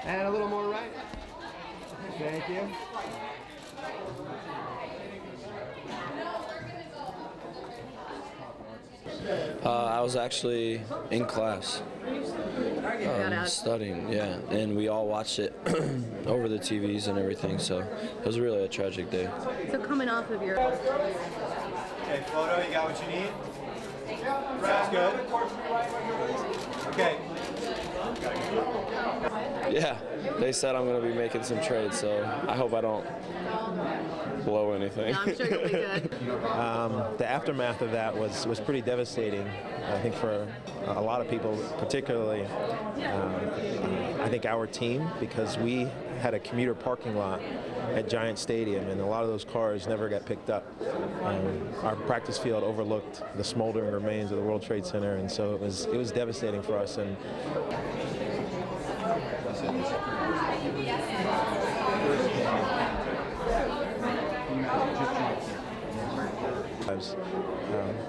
And a little more right. Thank you. I was actually in class studying, yeah, and we all watched it over the TVs and everything, so it was really a tragic day. So coming off of your... Okay, photo, you got what you need? Sounds good. Okay. Yeah, they said I'm going to be making some trades, so I hope I don't blow anything. No, I'm sure you'll be good. The aftermath of that was pretty devastating, I think, for a lot of people, particularly I think our team, because we had a commuter parking lot at Giant Stadium, and a lot of those cars never got picked up. Our practice field overlooked the smoldering remains of the World Trade Center, and so it was devastating for us. And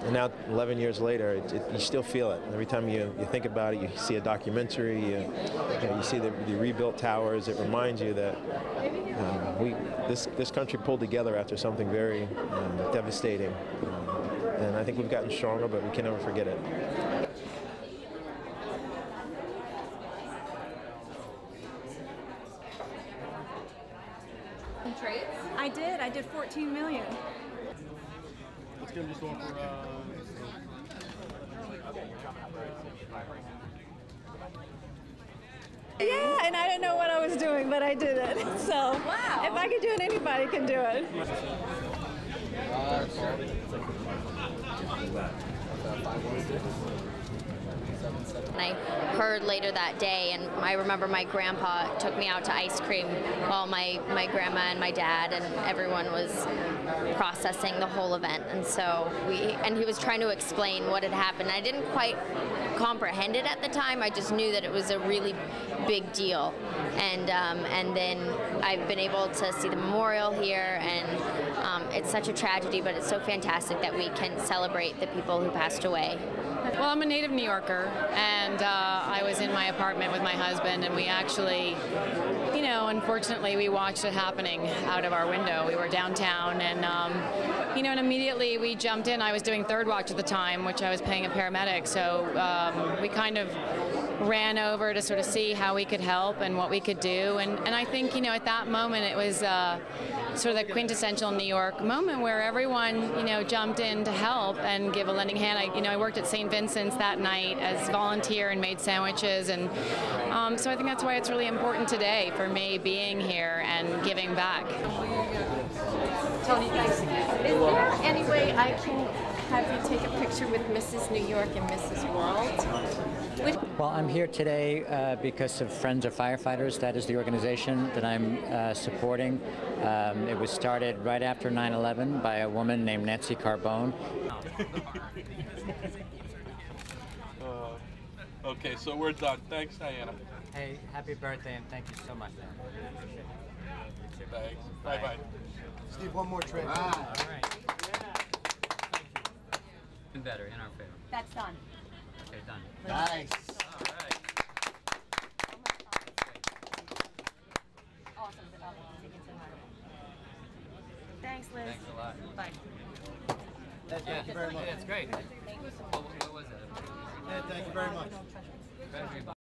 and now 11 years later, you still feel it. Every time you think about it, you see a documentary, you see the rebuilt towers, it reminds you that this country pulled together after something very devastating. And I think we've gotten stronger, but we can never forget it. Trades? I did 14 million. Let's get him just on for Yeah, and I didn't know what I was doing, but I did it. So wow. If I can do it, anybody can do it. I heard later that day, and I remember my grandpa took me out to ice cream while my grandma and my dad and everyone was processing the whole event. And so he was trying to explain what had happened. I didn't quite comprehend it at the time. I just knew that it was a really big deal. And then I've been able to see the memorial here, and it's such a tragedy, but it's so fantastic that we can celebrate the people who passed away. Well, I'm a native New Yorker, and I was in my apartment with my husband, and we actually, unfortunately, we watched it happening out of our window. We were downtown, and, and immediately we jumped in. I was doing third watch at the time, which I was paying a paramedic, so we kind of ran over to sort of see how we could help and what we could do. And I think, at that moment, it was sort of the quintessential New York moment where everyone, jumped in to help and give a lending hand. I worked at St. Vincent's that night as volunteer and made sandwiches, and so I think that's why it's really important today for me being here and giving back. Tony, thanks again. Is there any way I can have you take a picture with Mrs. New York and Mrs. World? Well, I'm here today because of Friends of Firefighters. That is the organization that I'm supporting. It was started right after 9/11 by a woman named Nancy Carbone. Okay, so we're done. Thanks, Diana. Hey, happy birthday, and thank you so much, man. Thanks. Bye-bye. Steve, one more trade. All right. Better in our favor. That's done. Okay, done. Nice. All right. Awesome. Thanks, Liz. Thanks a lot. Bye. Thank you very much. Yeah, it's great. Thank you so much. What was it? Yeah, thank you very much.